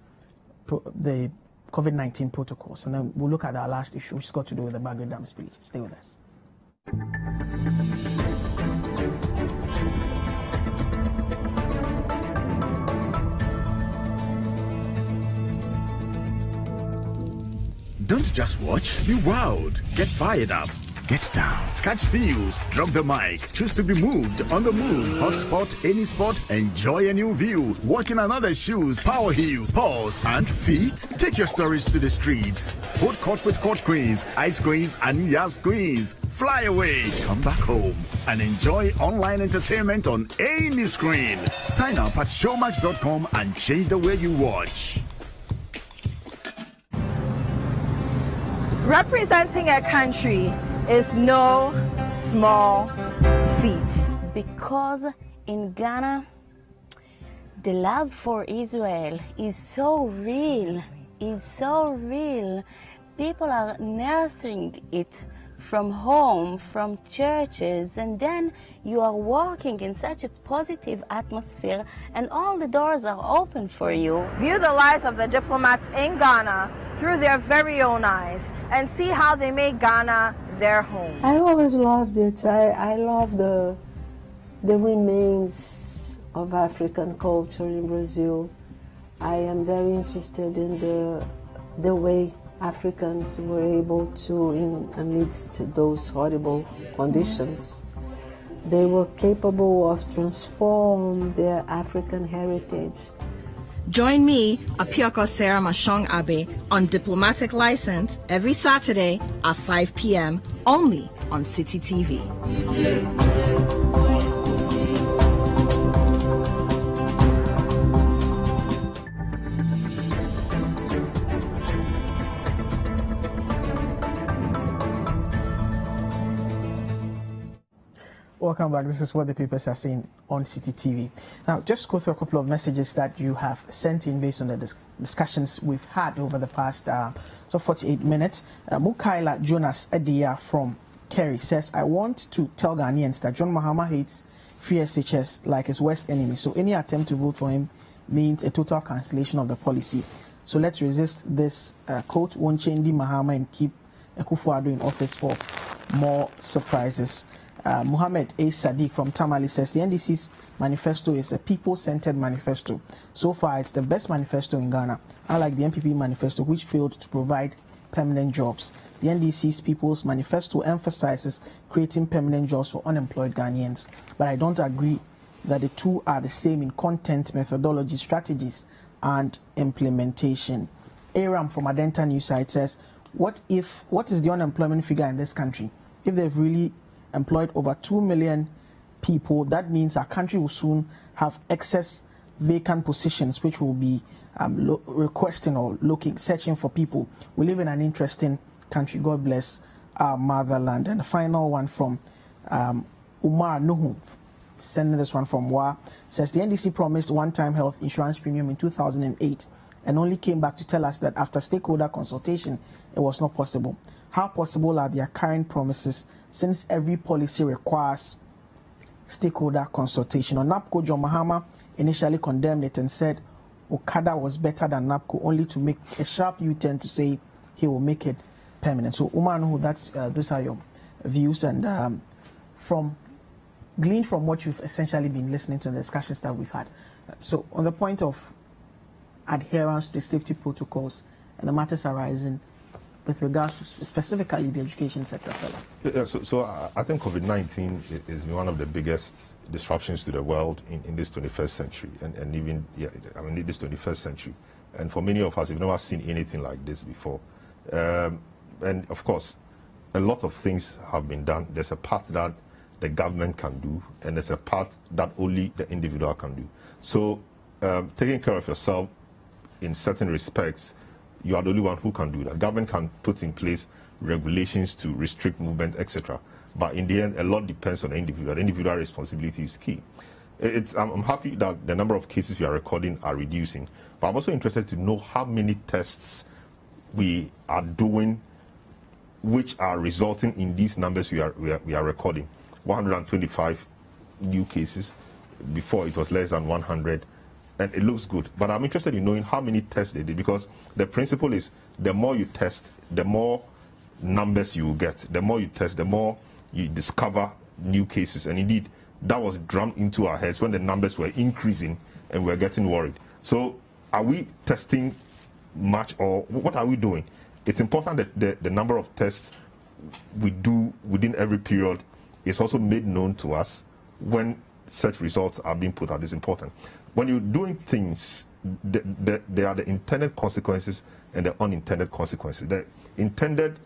the COVID-19 protocols. And then we'll look at our last issue, which has got to do with the Bagre Dam spillage. Stay with us. Don't just watch, be wowed. Get fired up. Get down. Catch feels. Drop the mic. Choose to be moved. On the move. Hot spot, any spot. Enjoy a new view. Walk in another's shoes. Power heels. Paws and feet. Take your stories to the streets. Hold court with court queens, ice queens, and yas queens. Fly away. Come back home and enjoy online entertainment on any screen. Sign up at showmax.com and change the way you watch. Representing a country is no small feat. Because in Ghana, the love for Israel is so real, People are nursing it from home, from churches, and then you are walking in such a positive atmosphere and all the doors are open for you. View the lives of the diplomats in Ghana through their very own eyes and see how they make Ghana their home. I always loved it. I love the remains of African culture in Brazil. I am very interested in the way Africans were able to, amidst those horrible conditions, they were capable of transforming their African heritage. Join me, Apioko Sarah Mashong Abe, on Diplomatic License every Saturday at 5 p.m. only on Citi TV. Welcome back. This is what the papers are saying on Citi TV. Now, just go through a couple of messages that you have sent in based on the discussions we've had over the past 48 minutes. Mukaila Jonas Edia from Kerry says, I want to tell Ghanaians that John Mahama hates free SHS like his worst enemy. So any attempt to vote for him means a total cancellation of the policy. So let's resist this quote, won't change Mahama and keep Akufo-Addo in office for more surprises. Muhammad A. Sadiq from Tamale says the NDC's manifesto is a people-centered manifesto. So far, it's the best manifesto in Ghana, unlike the NPP manifesto, which failed to provide permanent jobs. The NDC's People's Manifesto emphasizes creating permanent jobs for unemployed Ghanaians. But I don't agree that the two are the same in content, methodology, strategies, and implementation. Aram from Adenta News site says, what is the unemployment figure in this country? If they've really employed over 2 million people, that means our country will soon have excess vacant positions, which will be requesting or searching for people. We live in an interesting country. God bless our motherland. And the final one from Umar Nuhu, sending this one from Wa, says the NDC promised one-time health insurance premium in 2008 and only came back to tell us that after stakeholder consultation, it was not possible. How possible are their current promises since every policy requires stakeholder consultation? On NAPCO, John Mahama initially condemned it and said Okada was better than NAPCO, only to make a sharp U-turn to say he will make it permanent. So, Umar Nuhu, those are your views, and gleaned from what you've essentially been listening to the discussions that we've had. So, on the point of adherence to the safety protocols and the matters arising, with regards to specifically the education sector, Selorm? Yeah, so I think COVID-19 is one of the biggest disruptions to the world in this 21st century, and even, in this 21st century. And for many of us, we've never seen anything like this before. And of course, a lot of things have been done. There's a part that the government can do, and there's a part that only the individual can do. So taking care of yourself in certain respects, you are the only one who can do that. Government can put in place regulations to restrict movement, etc. But in the end, a lot depends on the individual. The individual responsibility is key. I'm happy that the number of cases we are recording are reducing, but I'm also interested to know how many tests we are doing which are resulting in these numbers we are recording. 125 new cases. Before it was less than 100, and it looks good. But I'm interested in knowing how many tests they did, because the principle is the more you test, the more numbers you will get. The more you test, the more you discover new cases. And indeed, that was drummed into our heads when the numbers were increasing and we're getting worried. So are we testing much, or what are we doing? It's important that the number of tests we do within every period is also made known to us when such results are being put out. Is important. When you're doing things, there are the intended consequences and the unintended consequences. The intended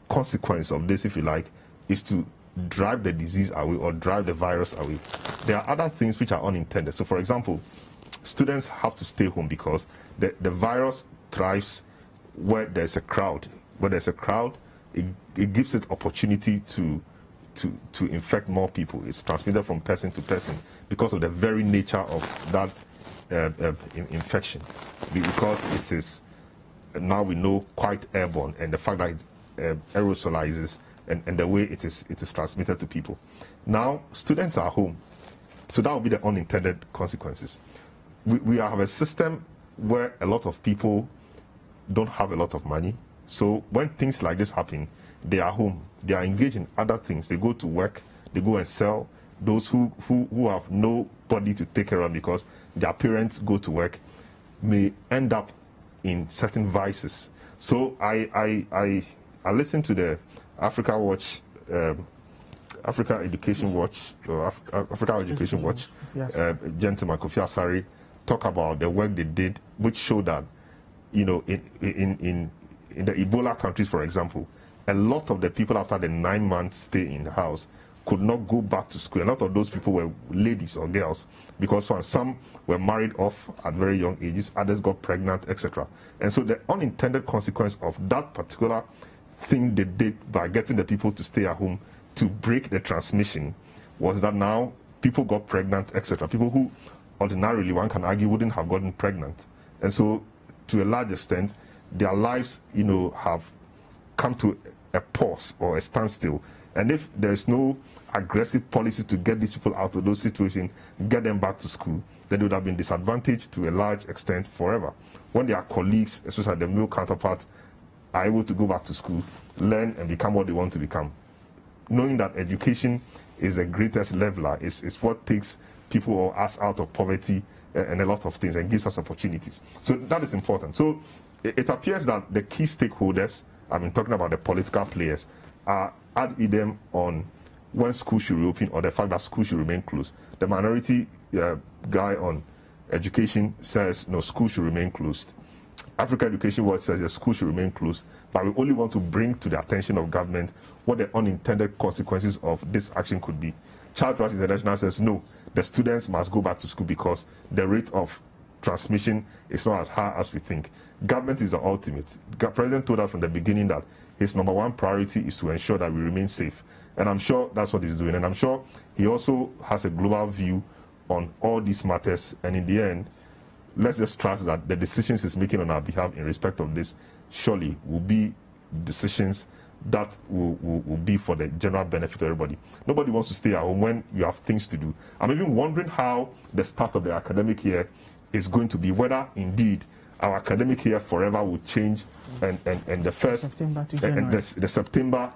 consequence of this, if you like, is to drive the disease away or drive the virus away. There are other things which are unintended. So, for example, students have to stay home because the virus thrives where there's a crowd. Where there's a crowd, it gives it opportunity to infect more people. It's transmitted from person to person because of the very nature of that infection. Because it is, now we know, quite airborne, and the fact that it aerosolizes and the way it is transmitted to people. Now, students are home, so that will be the unintended consequences. We have a system where a lot of people don't have a lot of money, so when things like this happen, they are home. They are engaged in other things. They go to work. They go and sell. Those who have nobody to take care of because their parents go to work may end up in certain vices. So I listened to the Africa Education Watch, Yes. Gentleman Kofi Asari talk about the work they did, which showed that, in the Ebola countries, for example, a lot of the people after the 9 months stay in the house could not go back to school. A lot of those people were ladies or girls because some were married off at very young ages, others got pregnant, etc. And so the unintended consequence of that particular thing they did by getting the people to stay at home to break the transmission was that now people got pregnant, etc. People who ordinarily, one can argue, wouldn't have gotten pregnant. And so to a large extent, their lives, have come to a pause or a standstill. And if there's no aggressive policy to get these people out of those situations, get them back to school, then they would have been disadvantaged to a large extent forever. When their colleagues, especially their male counterparts, are able to go back to school, learn and become what they want to become. Knowing that education is the greatest leveler, is what takes people or us out of poverty and a lot of things and gives us opportunities. So that is important. So it appears that the key stakeholders, I've been talking about the political players, are ad idem on when school should reopen or the fact that school should remain closed. The minority guy on education says, no, school should remain closed. Africa Education Watch says the school should remain closed, but we only want to bring to the attention of government what the unintended consequences of this action could be. Child Rights International says, no, the students must go back to school because the rate of transmission is not as high as we think. Government is the ultimate. The president told us from the beginning that his number one priority is to ensure that we remain safe. And I'm sure that's what he's doing. And I'm sure he also has a global view on all these matters. And in the end, let's just trust that the decisions he's making on our behalf in respect of this surely will be decisions that will be for the general benefit of everybody. Nobody wants to stay at home when you have things to do. I'm even wondering how the start of the academic year is going to be, whether indeed our academic year forever will change and the first September to January. and the September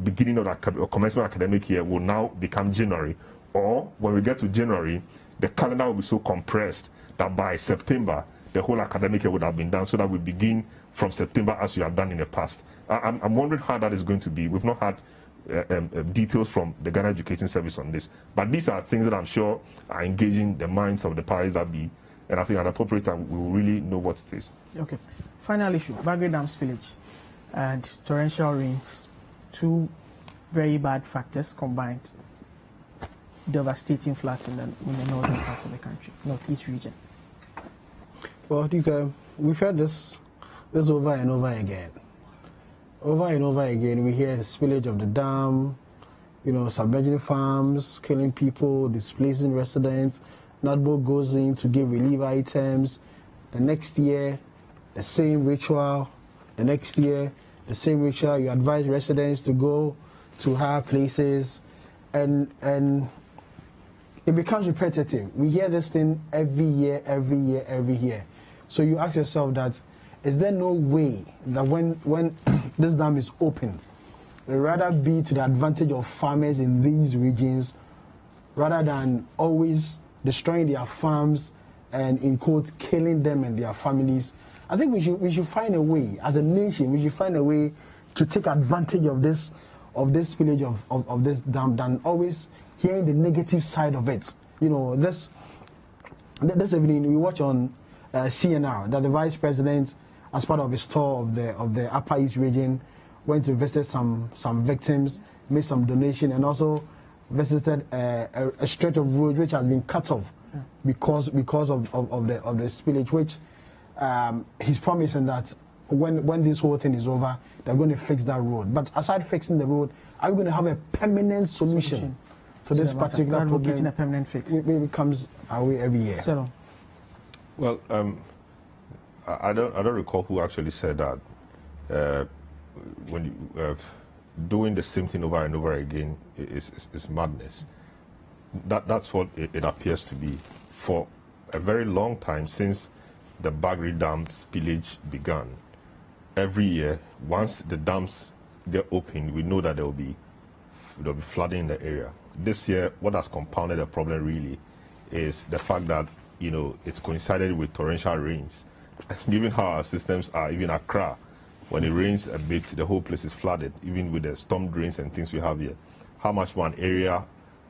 beginning of the commencement academic year will now become January, or when we get to January, the calendar will be so compressed that by September the whole academic year would have been done, so that we begin from September as you have done in the past. I'm wondering how that is going to be. We've not had details from the Ghana Education Service on this, but these are things that I'm sure are engaging the minds of the powers that be, and I think at an appropriate time we will really know what it is. Okay. Final issue: Bagre Dam spillage and torrential rains, two very bad factors combined, devastating floods in the northern part of the country, northeast region. Well, Duke, we've heard this over and over again. Over and over again, we hear the spillage of the dam, submerging farms, killing people, displacing residents. NADBO goes in to give relief items. The next year, the same ritual. The next year, the same ritual. You advise residents to go to higher places, and it becomes repetitive. We hear this thing every year. So you ask yourself that, is there no way that when this dam is open, it would rather be to the advantage of farmers in these regions rather than always destroying their farms and, in quote, killing them and their families? I think we should find a way, as a nation, we should find a way to take advantage of this spillage of this dam than always hearing the negative side of it. This evening we watch on CNR that the Vice President, as part of his tour of the Upper East region, went to visit some victims, made some donation, and also visited a stretch of road which has been cut off because of the spillage, which he's promising that when this whole thing is over, they're going to fix that road. But aside fixing the road, are we going to have a permanent solution to this particular problem? Getting a permanent fix. It comes our way every year. Selorm. Well, I don't recall who actually said that when you, doing the same thing over and over again is madness. That's what it appears to be. For a very long time, since the Bagre Dam spillage began, every year, once the dams get opened, we know that there'll be flooding in the area. This year, what has compounded the problem really is the fact that it's coincided with torrential rains. Given how our systems are, even Accra, when it rains a bit, the whole place is flooded, even with the storm drains and things we have here. How much more an area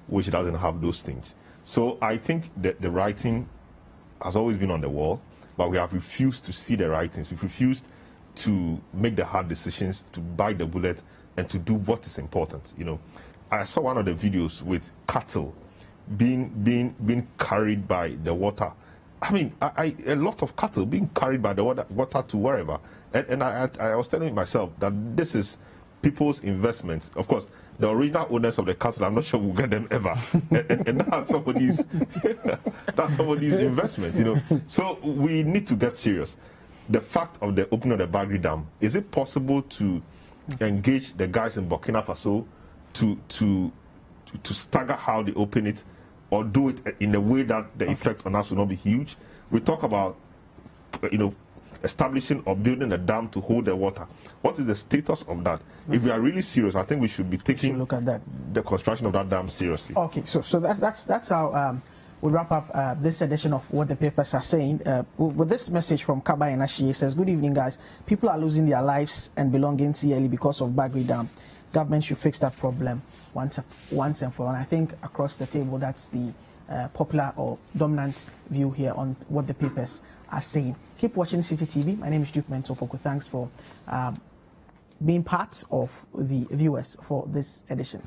which doesn't have those things? So I think that the writing has always been on the wall, but we have refused to see the writings. We've refused to make the hard decisions, to bite the bullet, and to do what is important. I saw one of the videos with cattle being carried by the water. I mean, a lot of cattle being carried by the water to wherever. And I was telling myself that this is people's investments. Of course, the original owners of the cattle, I'm not sure we'll get them ever. and that's somebody's investment, So we need to get serious. The fact of the opening of the Bagre Dam, is it possible to engage the guys in Burkina Faso to stagger how they open it, or do it in a way that the effect on us will not be huge? We talk about, establishing or building a dam to hold the water. What is the status of that? If we are really serious, I think we should be taking look at that, the construction of that dam seriously. Okay, so that's how we wrap up this edition of What the Papers Are Saying. With this message from Kaba and Ashi, says, "Good evening, guys. People are losing their lives and belongings yearly because of Bagre Dam. Government should fix that problem once and for all." And I think across the table, that's the popular or dominant view here on What the Papers Are Saying. Keep watching Citi TV. My name is Duke Mensah Opoku. Thanks for being part of the viewers for this edition.